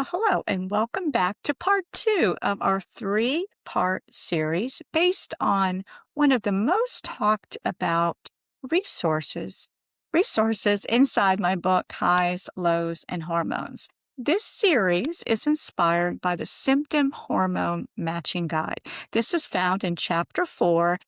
Well, hello, and welcome back to part two of our three-part series based on one of the most talked about resources, resources inside my book, Highs, Lows, and Hormones. This series is inspired by the Symptom Hormone Matching Guide. This is found in chapter 4,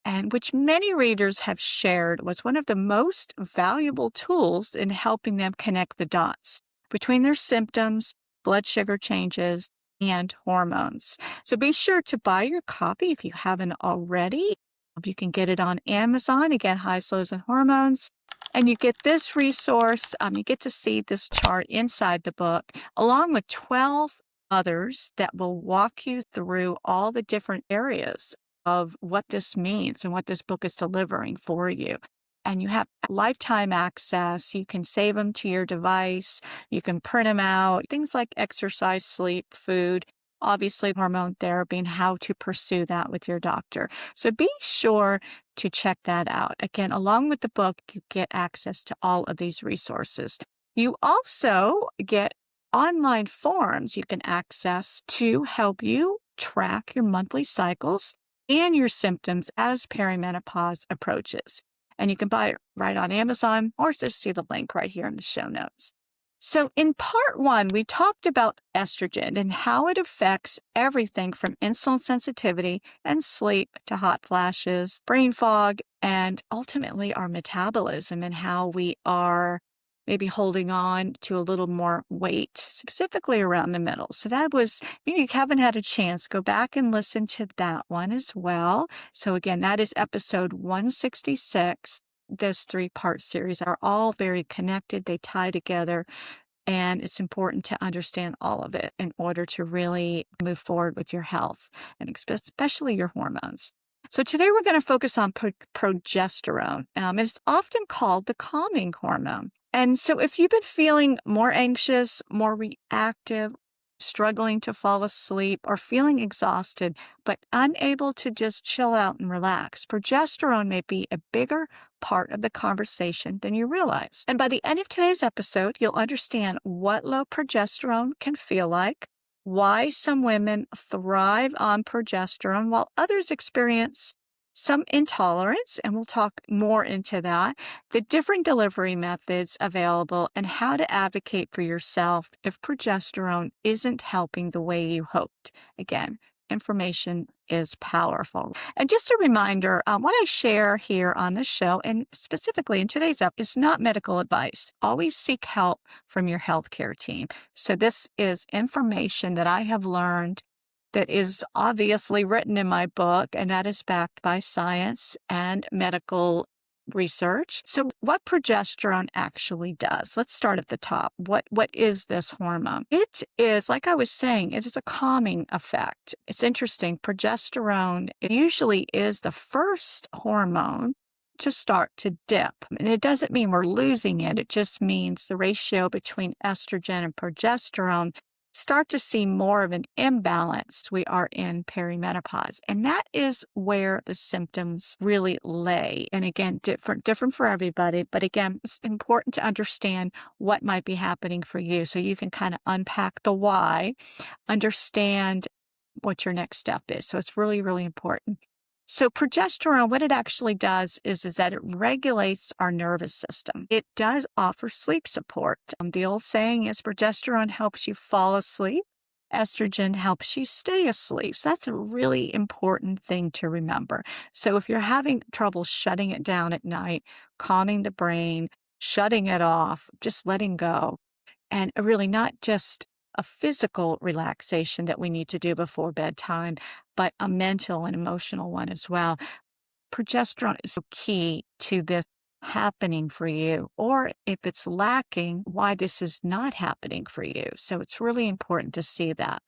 and which many readers have shared was one of the most valuable tools in helping them connect the dots between their symptoms, blood sugar changes, and hormones. So be sure to buy your copy if you haven't already. You can get it on Amazon, again, Highs, Lows, and Hormones. And you get this resource, you get to see this chart inside the book, along with 12 others that will walk you through all the different areas of what this means and what this book is delivering for you. And you have lifetime access. You can save them to your device. You can print them out. Things like exercise, sleep, food, obviously hormone therapy, and how to pursue that with your doctor. So be sure to check that out. Again, along with the book, you get access to all of these resources. You also get online forums you can access to help you track your monthly cycles and your symptoms as perimenopause approaches. And you can buy it right on Amazon or just see the link right here in the show notes. So in part one, we talked about estrogen and how it affects everything from insulin sensitivity and sleep to hot flashes, brain fog, and ultimately our metabolism and how we are maybe holding on to a little more weight, specifically around the middle. So that was, if you haven't had a chance, go back and listen to that one as well. So again, that is episode 166. This three-part series are all very connected. They tie together, and it's important to understand all of it in order to really move forward with your health and especially your hormones. So today we're going to focus on progesterone. It's often called the calming hormone. And so if you've been feeling more anxious, more reactive, struggling to fall asleep, or feeling exhausted, but unable to just chill out and relax, progesterone may be a bigger part of the conversation than you realize. And by the end of today's episode, you'll understand what low progesterone can feel like, why some women thrive on progesterone while others experience some intolerance, and we'll talk more into that, the different delivery methods available, and how to advocate for yourself if progesterone isn't helping the way you hoped. Again, information is powerful. And just a reminder, what I share here on this show, and specifically in today's episode, is not medical advice. Always seek help from your healthcare team. So this is information that I have learned that is obviously written in my book, and that is backed by science and medical research. So what progesterone actually does, let's start at the top. What is this hormone? It is, like I was saying, it is a calming effect. It's interesting. Progesterone usually is the first hormone to start to dip. And it doesn't mean we're losing it. It just means the ratio between estrogen and progesterone start to see more of an imbalance. We are in perimenopause. And that is where the symptoms really lay. And again, different for everybody. But again, it's important to understand what might be happening for you so you can kind of unpack the why, understand what your next step is. So it's really, really important. So progesterone, what it actually does is that it regulates our nervous system. It does offer sleep support. The old saying is progesterone helps you fall asleep. Estrogen helps you stay asleep. So that's a really important thing to remember. So if you're having trouble shutting it down at night, calming the brain, shutting it off, just letting go, and really not just a physical relaxation that we need to do before bedtime, but a mental and emotional one as well. Progesterone is key to this happening for you, or if it's lacking, why this is not happening for you. So it's really important to see that.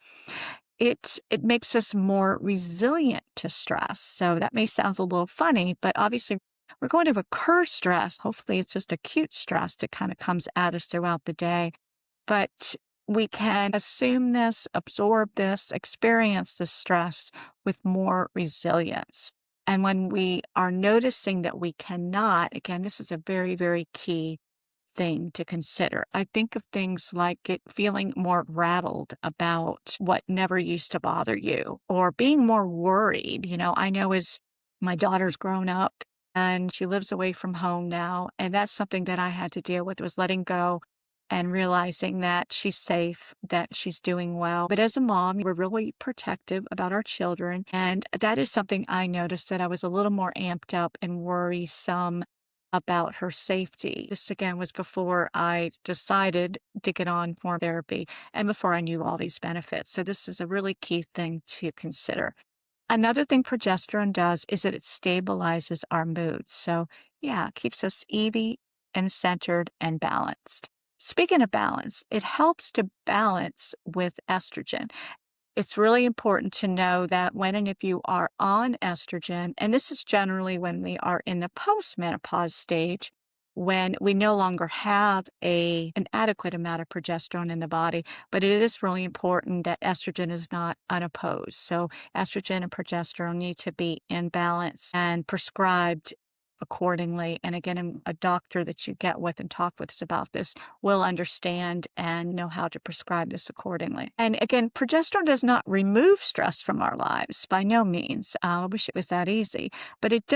It makes us more resilient to stress. So that may sound a little funny, but obviously we're going to recur stress. Hopefully it's just acute stress that kind of comes at us throughout the day. But we can assume this, absorb this, experience the stress with more resilience. And when we are noticing that we cannot, again, this is a very, very key thing to consider. I think of things like it feeling more rattled about what never used to bother you or being more worried. I know as my daughter's grown up and she lives away from home now, and that's something that I had to deal with was letting go and realizing that she's safe, that she's doing well. But as a mom, we're really protective about our children. And that is something I noticed that I was a little more amped up and worrisome about her safety. This again was before I decided to get on hormone therapy and before I knew all these benefits. So this is a really key thing to consider. Another thing progesterone does is that it stabilizes our mood. So yeah, it keeps us even and centered and balanced. Speaking of balance, it helps to balance with estrogen. It's really important to know that when and if you are on estrogen, and this is generally when we are in the postmenopause stage, when we no longer have an adequate amount of progesterone in the body, but it is really important that estrogen is not unopposed. So estrogen and progesterone need to be in balance and prescribed accordingly. And again, a doctor that you get with and talk with us about this will understand and know how to prescribe this accordingly. And again, progesterone does not remove stress from our lives by no means. I wish it was that easy, but it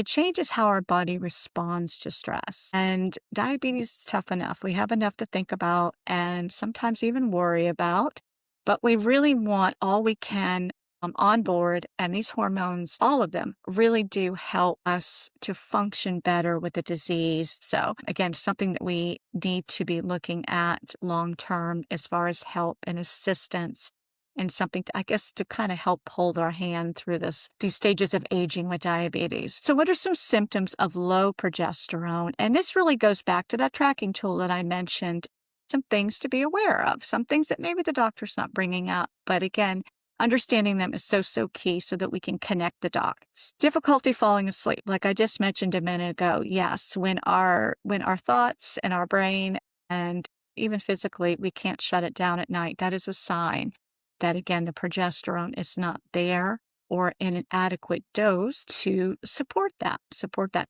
changes how our body responds to stress. And diabetes is tough enough. We have enough to think about and sometimes even worry about, but we really want all we can on board, and these hormones, all of them, really do help us to function better with the disease. So again, something that we need to be looking at long term as far as help and assistance, and something to, I guess, to kind of help hold our hand through these stages of aging with diabetes. So what are some symptoms of low progesterone? And this really goes back to that tracking tool that I mentioned. Some things to be aware of, some things that maybe the doctor's not bringing up, but again, understanding them is so key so that we can connect the dots. Difficulty falling asleep, like I just mentioned a minute ago. Yes, when our thoughts and our brain and even physically, we can't shut it down at night, that is a sign that, again, the progesterone is not there or in an adequate dose to support that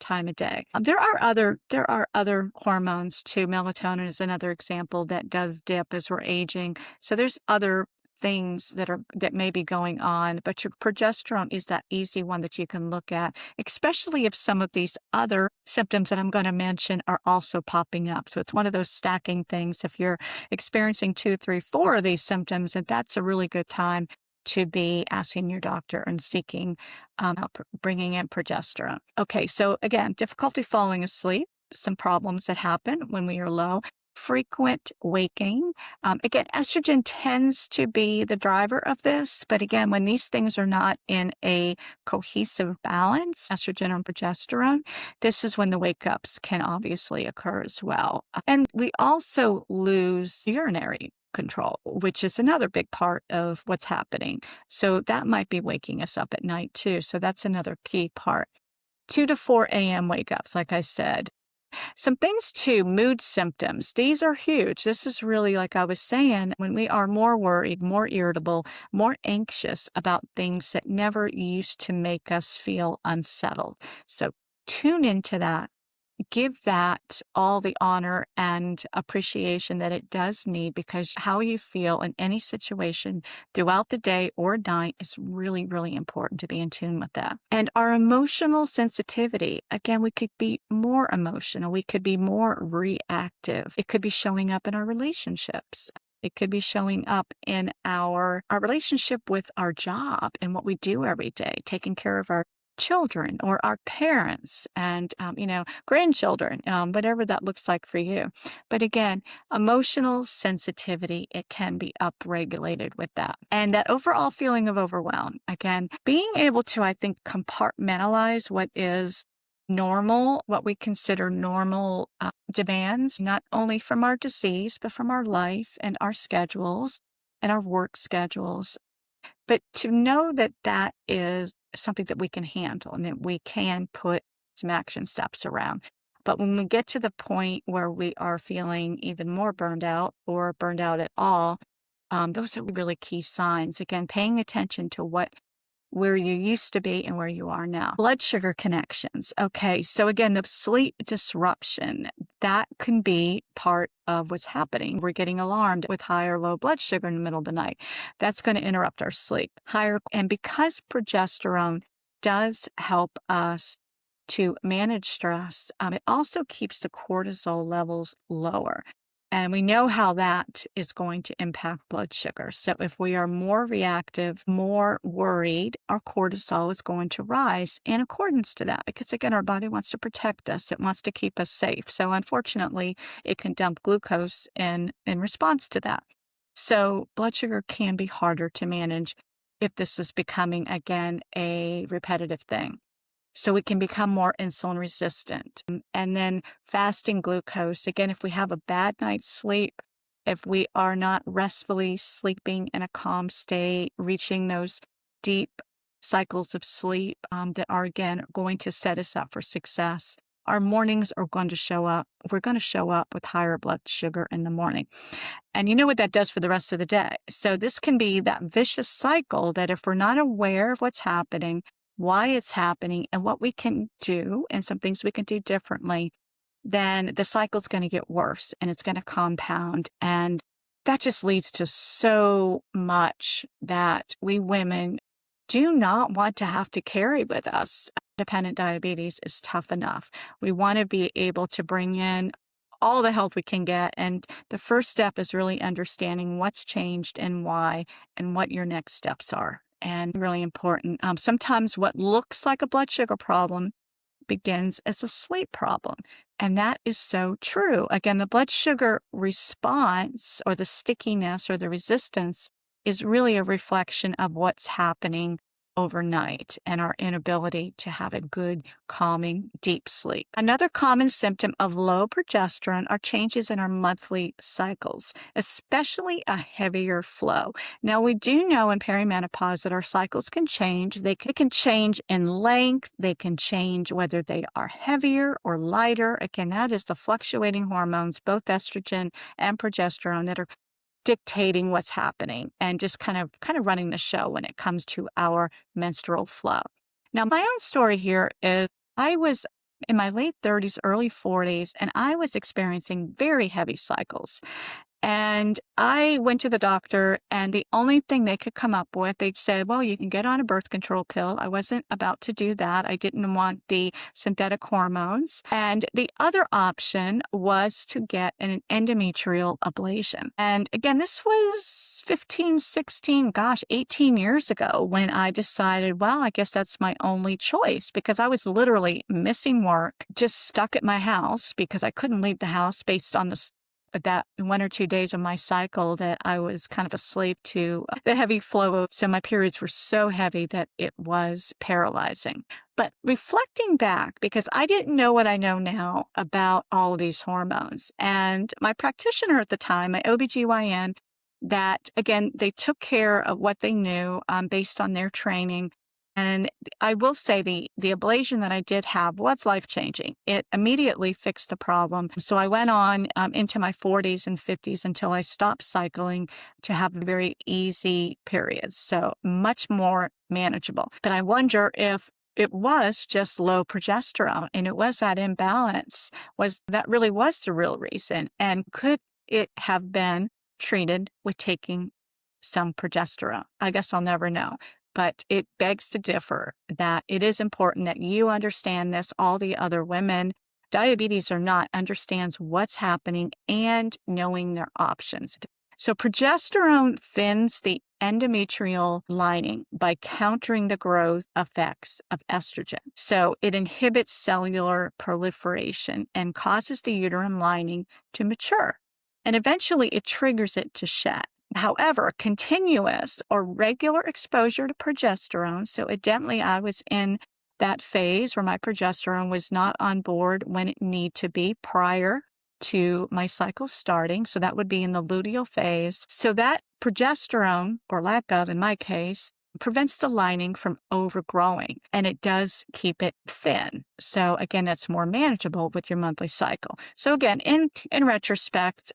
time of day. There are other hormones too. Melatonin is another example that does dip as we're aging. So there's other things that may be going on, but your progesterone is that easy one that you can look at, especially if some of these other symptoms that I'm going to mention are also popping up. So it's one of those stacking things. If you're experiencing 2, 3, 4 of these symptoms, and that's a really good time to be asking your doctor and seeking help bringing in progesterone. Okay, so again, difficulty falling asleep, some problems that happen when we are low. Frequent waking. Again, estrogen tends to be the driver of this, but again, when these things are not in a cohesive balance, estrogen and progesterone, this is when the wake-ups can obviously occur as well. And we also lose urinary control, which is another big part of what's happening. So that might be waking us up at night too. So that's another key part. 2 to 4 a.m. wake-ups, like I said. Some things too, mood symptoms. These are huge. This is really, like I was saying, when we are more worried, more irritable, more anxious about things that never used to make us feel unsettled. So tune into that. Give that all the honor and appreciation that it does need, because how you feel in any situation throughout the day or night is really, really important to be in tune with that. And our emotional sensitivity, again, we could be more emotional. We could be more reactive. It could be showing up in our relationships. It could be showing up in our relationship with our job and what we do every day, taking care of our children or our parents and, grandchildren, whatever that looks like for you. But again, emotional sensitivity, it can be upregulated with that. And that overall feeling of overwhelm, again, being able to, I think, compartmentalize what is normal, what we consider normal demands, not only from our disease, but from our life and our schedules and our work schedules. But to know that that is something that we can handle and that we can put some action steps around. But when we get to the point where we are feeling even more burned out or burned out at all, those are really key signs. Again, paying attention to what where you used to be and where you are now. Blood sugar connections. Okay, so again, the sleep disruption, that can be part of what's happening. We're getting alarmed with high or low blood sugar in the middle of the night. That's going to interrupt our sleep. And because progesterone does help us to manage stress, it also keeps the cortisol levels lower. And we know how that is going to impact blood sugar. So if we are more reactive, more worried, our cortisol is going to rise in accordance to that. Because again, our body wants to protect us. It wants to keep us safe. So unfortunately, it can dump glucose in response to that. So blood sugar can be harder to manage if this is becoming, again, a repetitive thing. So we can become more insulin resistant. And then fasting glucose, again, if we have a bad night's sleep, if we are not restfully sleeping in a calm state, reaching those deep cycles of sleep that are, again, going to set us up for success, our mornings are going to show up. We're going to show up with higher blood sugar in the morning. And you know what that does for the rest of the day. So this can be that vicious cycle that if we're not aware of what's happening, why it's happening, and what we can do, and some things we can do differently, then the cycle's going to get worse and it's going to compound. And that just leads to so much that we women do not want to have to carry with us. Dependent diabetes is tough enough. We want to be able to bring in all the help we can get. And the first step is really understanding what's changed and why, and what your next steps are. And really important. Sometimes what looks like a blood sugar problem begins as a sleep problem. And that is so true. Again, the blood sugar response, or the stickiness or the resistance, is really a reflection of what's happening overnight and our inability to have a good, calming, deep sleep. Another common symptom of low progesterone are changes in our monthly cycles, especially a heavier flow. Now, we do know in perimenopause that our cycles can change. They can change in length. They can change whether they are heavier or lighter. Again, that is the fluctuating hormones, both estrogen and progesterone, that are dictating what's happening and just kind of running the show when it comes to our menstrual flow. Now, my own story here is I was in my late 30s, early 40s, and I was experiencing very heavy cycles. And I went to the doctor, and the only thing they could come up with, they said, well, you can get on a birth control pill. I wasn't about to do that. I didn't want the synthetic hormones. And the other option was to get an endometrial ablation. And again, this was 18 years ago when I decided, well, I guess that's my only choice, because I was literally missing work, just stuck at my house because I couldn't leave the house based on that 1 or 2 days of my cycle that I was kind of asleep to the heavy flow. So my periods were so heavy that it was paralyzing. But reflecting back, because I didn't know what I know now about all of these hormones, and my practitioner at the time, my OBGYN, that again, they took care of what they knew based on their training. And I will say the ablation that I did have was life-changing. It immediately fixed the problem. So I went on into my 40s and 50s until I stopped cycling to have very easy periods. So much more manageable. But I wonder if it was just low progesterone and it was that imbalance, that really was the real reason. And could it have been treated with taking some progesterone? I guess I'll never know. But it begs to differ that it is important that you understand this. All the other women, diabetes or not, understands what's happening and knowing their options. So progesterone thins the endometrial lining by countering the growth effects of estrogen. So it inhibits cellular proliferation and causes the uterine lining to mature. And eventually it triggers it to shed. However, continuous or regular exposure to progesterone, so evidently I was in that phase where my progesterone was not on board when it needed to be prior to my cycle starting. So that would be in the luteal phase. So that progesterone, or lack of in my case, prevents the lining from overgrowing, and it does keep it thin. So again, that's more manageable with your monthly cycle. So again, in retrospect,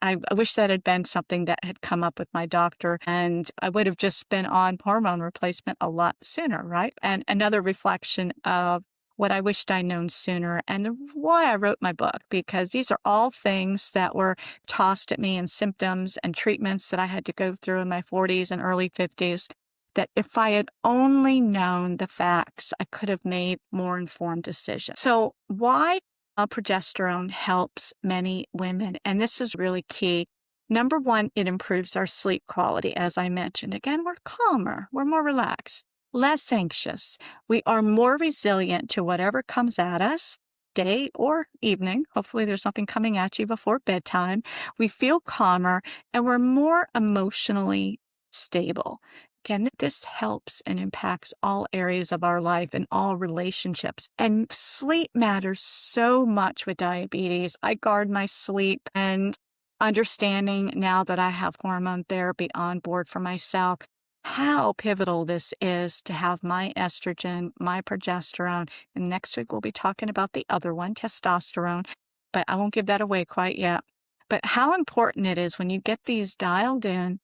I wish that had been something that had come up with my doctor, and I would have just been on hormone replacement a lot sooner, right? And another reflection of what I wished I'd known sooner and why I wrote my book, because these are all things that were tossed at me and symptoms and treatments that I had to go through in my 40s and early 50s, that if I had only known the facts, I could have made more informed decisions. So why progesterone helps many women, and this is really key. Number one, it improves our sleep quality, as I mentioned. Again, we're calmer, we're more relaxed, less anxious. We are more resilient to whatever comes at us, day or evening. Hopefully there's something coming at you before bedtime. We feel calmer, and we're more emotionally stable. Again, this helps and impacts all areas of our life and all relationships. And sleep matters so much with diabetes. I guard my sleep, and understanding now that I have hormone therapy on board for myself, how pivotal this is to have my estrogen, my progesterone. And next week we'll be talking about the other one, testosterone, but I won't give that away quite yet. But how important it is when you get these dialed in,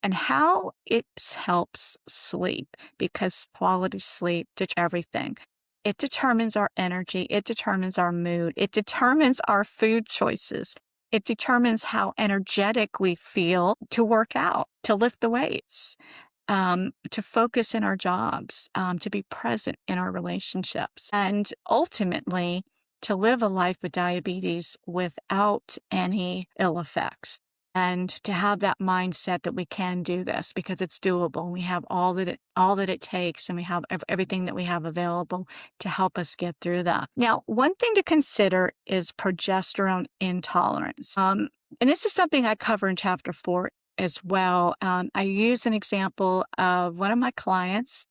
and how it helps sleep, because quality sleep determines everything. It determines our energy. It determines our mood. It determines our food choices. It determines how energetic we feel to work out, to lift the weights, to focus in our jobs, to be present in our relationships, and ultimately to live a life with diabetes without any ill effects. And to have that mindset that we can do this because it's doable. We have all that it takes, and we have everything that we have available to help us get through that. Now, one thing to consider is progesterone intolerance. And this is something I cover in chapter 4 as well. I use an example of one of my clients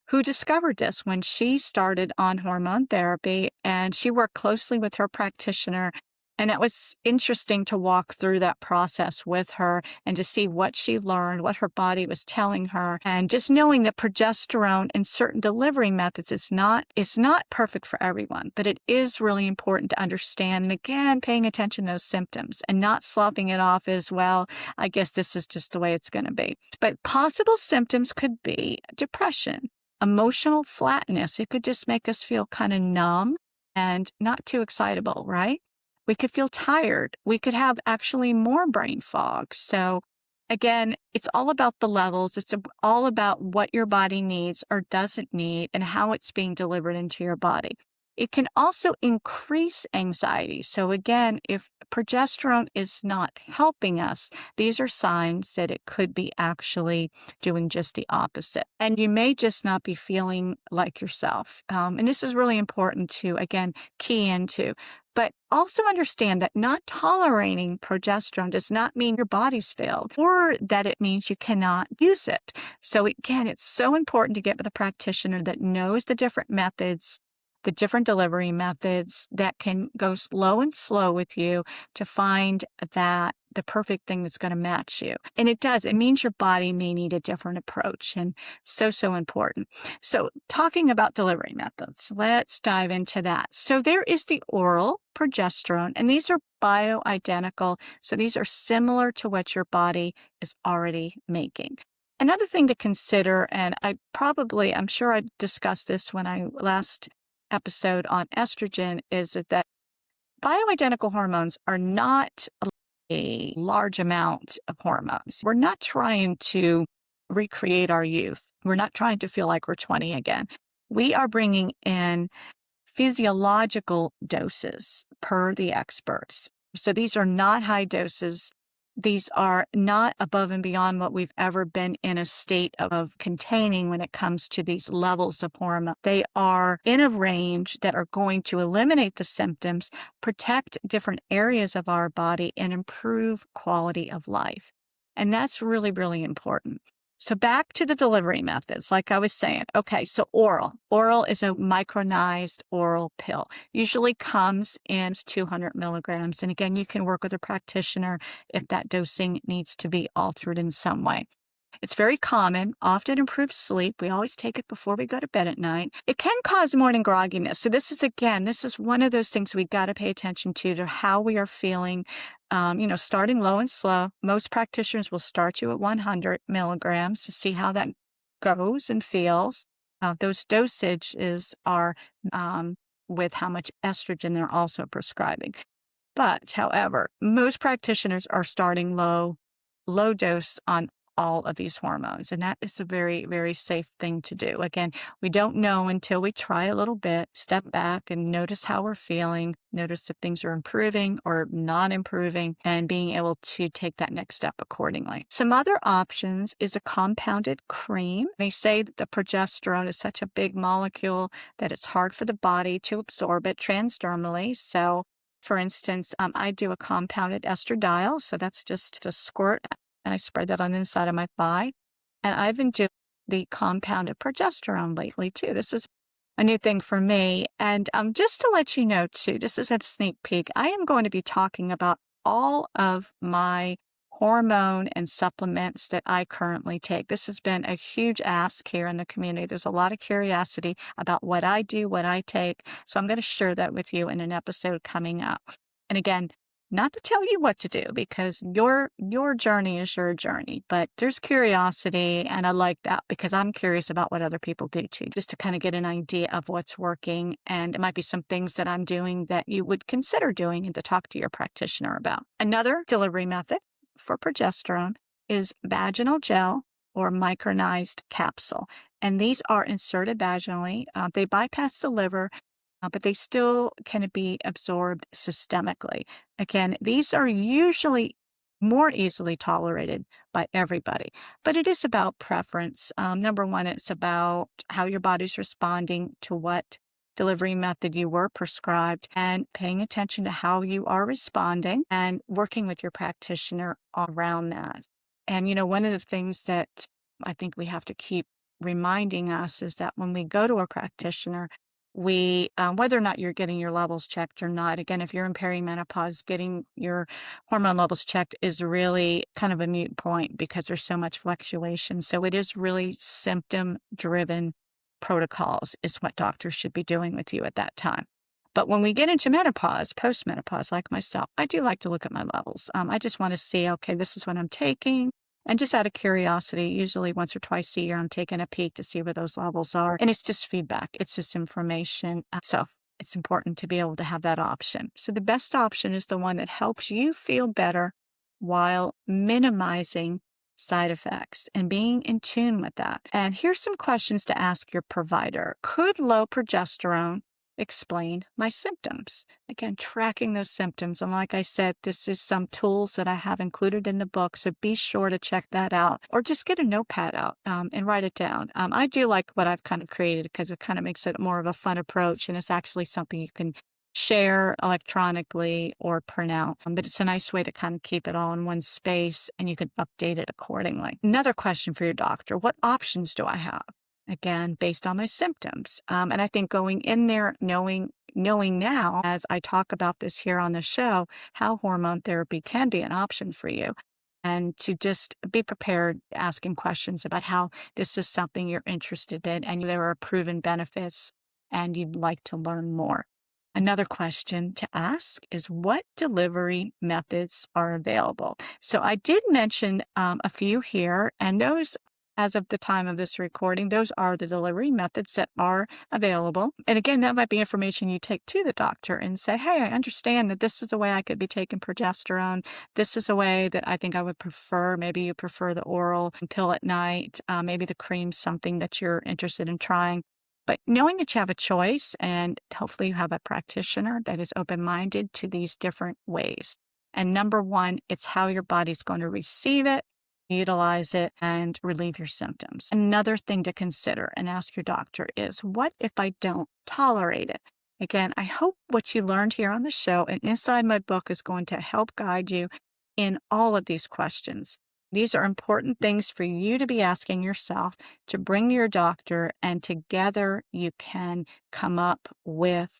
who discovered this when she started on hormone therapy, and she worked closely with her practitioner. And it was interesting to walk through that process with her and to see what she learned, what her body was telling her, and just knowing that progesterone and certain delivery methods is not perfect for everyone, but it is really important to understand. And again, paying attention to those symptoms and not slopping it off as well. I guess this is just the way it's going to be. But possible symptoms could be depression, emotional flatness. It could just make us feel kind of numb and not too excitable, right? We could feel tired. We could have actually more brain fog. So again, it's all about the levels. It's all about what your body needs or doesn't need and how it's being delivered into your body. It can also increase anxiety. So again, if progesterone is not helping us, these are signs that it could be actually doing just the opposite. And you may just not be feeling like yourself. And this is really important to, again, key into. But also understand that not tolerating progesterone does not mean your body's failed or that it means you cannot use it. So again, it's so important to get with a practitioner that knows the different methods, the different delivery methods, that can go slow and slow with you to find that the perfect thing that's going to match you. And it does. It means your body may need a different approach, and so important. So talking about delivery methods, let's dive into that. So there is the oral progesterone, and these are bioidentical. So these are similar to what your body is already making. Another thing to consider, and I'm sure I discussed this when I last episode on estrogen, is that bioidentical hormones are not a large amount of hormones. We're not trying to recreate our youth. We're not trying to feel like we're 20 again. We are bringing in physiological doses per the experts. So these are not high doses. These are not above and beyond what we've ever been in a state of containing when it comes to these levels of hormone. They are in a range that are going to eliminate the symptoms, protect different areas of our body, and improve quality of life. And that's really, really important. So back to the delivery methods, like I was saying. Okay, so oral. Oral is a micronized oral pill. Usually comes in 200 milligrams. And again, you can work with a practitioner if that dosing needs to be altered in some way. It's very common, often improves sleep. We always take it before we go to bed at night. It can cause morning grogginess. So this is one of those things we got to pay attention to how we are feeling starting low and slow. Most practitioners will start you at 100 milligrams to see how that goes and feels. Those dosages are um, with how much estrogen they're also prescribing. But, however, most practitioners are starting low dose on all of these hormones, and that is a very, very safe thing to do. Again, we don't know until we try a little bit, step back and notice how we're feeling, notice if things are improving or not improving, and being able to take that next step accordingly. Some other options is a compounded cream. They say that the progesterone is such a big molecule that it's hard for the body to absorb it transdermally. So for instance, I do a compounded estradiol, so that's just a squirt, and I spread that on the inside of my thigh. And I've been doing the compounded progesterone lately too. This is a new thing for me. And just to let you know too, just as a sneak peek, I am going to be talking about all of my hormone and supplements that I currently take. This has been a huge ask here in the community. There's a lot of curiosity about what I do, what I take. So I'm going to share that with you in an episode coming up. And again, not to tell you what to do because your journey is your journey, but there's curiosity, and I like that because I'm curious about what other people do too, just to kind of get an idea of what's working. And it might be some things that I'm doing that you would consider doing and to talk to your practitioner about. Another delivery method for progesterone is vaginal gel or micronized capsule. And these are inserted vaginally. They bypass the liver, but they still can be absorbed systemically. Again, these are usually more easily tolerated by everybody, but it is about preference. Number one, it's about how your body's responding to what delivery method you were prescribed and paying attention to how you are responding and working with your practitioner around that. And, one of the things that I think we have to keep reminding us is that when we go to a practitioner, we, whether or not you're getting your levels checked or not, again, if you're in perimenopause, getting your hormone levels checked is really kind of a moot point because there's so much fluctuation. So it is really symptom driven protocols is what doctors should be doing with you at that time. But when we get into menopause, post-menopause, like myself, I do like to look at my levels. I just want to see, okay, this is what I'm taking. And just out of curiosity, usually once or twice a year, I'm taking a peek to see where those levels are. And it's just feedback. It's just information. So it's important to be able to have that option. So the best option is the one that helps you feel better while minimizing side effects and being in tune with that. And here's some questions to ask your provider. Could low progesterone explain my symptoms? Again, tracking those symptoms. And like I said, this is some tools that I have included in the book. So be sure to check that out or just get a notepad out and write it down. I do like what I've kind of created because it kind of makes it more of a fun approach. And it's actually something you can share electronically or print out. But it's a nice way to kind of keep it all in one space and you can update it accordingly. Another question for your doctor, what options do I have? Again, based on my symptoms. And I think going in there, knowing now, as I talk about this here on the show, how hormone therapy can be an option for you. And to just be prepared asking questions about how this is something you're interested in and there are proven benefits and you'd like to learn more. Another question to ask is what delivery methods are available? So I did mention a few here, and those, as of the time of this recording, those are the delivery methods that are available. And again, that might be information you take to the doctor and say, hey, I understand that this is a way I could be taking progesterone. This is a way that I think I would prefer. Maybe you prefer the oral pill at night. Maybe the cream's something that you're interested in trying. But knowing that you have a choice and hopefully you have a practitioner that is open-minded to these different ways. And number one, it's how your body's going to receive it, utilize it, and relieve your symptoms. Another thing to consider and ask your doctor is, what if I don't tolerate it? Again, I hope what you learned here on the show and inside my book is going to help guide you in all of these questions. These are important things for you to be asking yourself, to bring to your doctor, and together you can come up with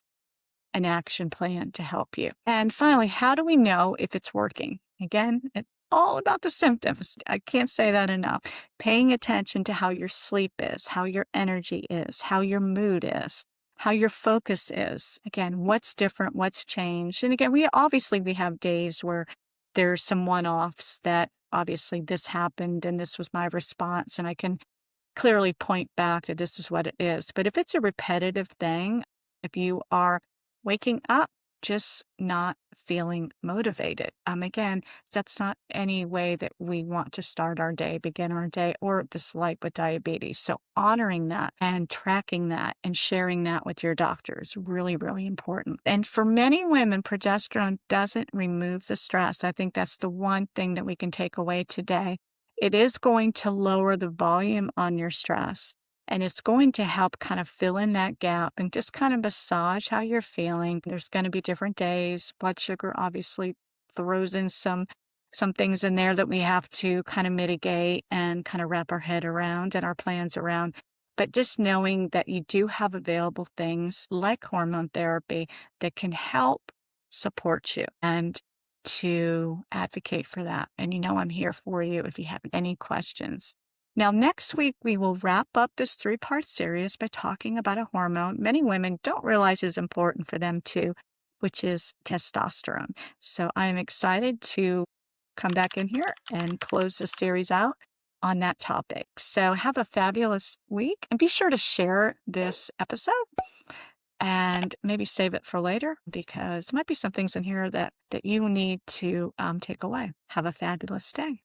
an action plan to help you. And finally, how do we know if it's working? Again, it's all about the symptoms. I can't say that enough. Paying attention to how your sleep is, how your energy is, how your mood is, how your focus is. Again, what's different, what's changed. And again, we have days where there's some one-offs that obviously this happened and this was my response, and I can clearly point back that this is what it is. But if it's a repetitive thing, if you are waking up just not feeling motivated, again, that's not any way that we want to start our day, begin our day, or this life with diabetes. So honoring that and tracking that and sharing that with your doctor is really, really important. And for many women, progesterone doesn't remove the stress. I think that's the one thing that we can take away today. It is going to lower the volume on your stress, and it's going to help kind of fill in that gap and just kind of massage how you're feeling. There's going to be different days. Blood sugar obviously throws in some things in there that we have to kind of mitigate and kind of wrap our head around and our plans around. But just knowing that you do have available things like hormone therapy that can help support you and to advocate for that. And I'm here for you if you have any questions. Now, next week, we will wrap up this 3-part series by talking about a hormone many women don't realize is important for them too, which is testosterone. So I am excited to come back in here and close the series out on that topic. So have a fabulous week, and be sure to share this episode and maybe save it for later, because there might be some things in here that you need to take away. Have a fabulous day.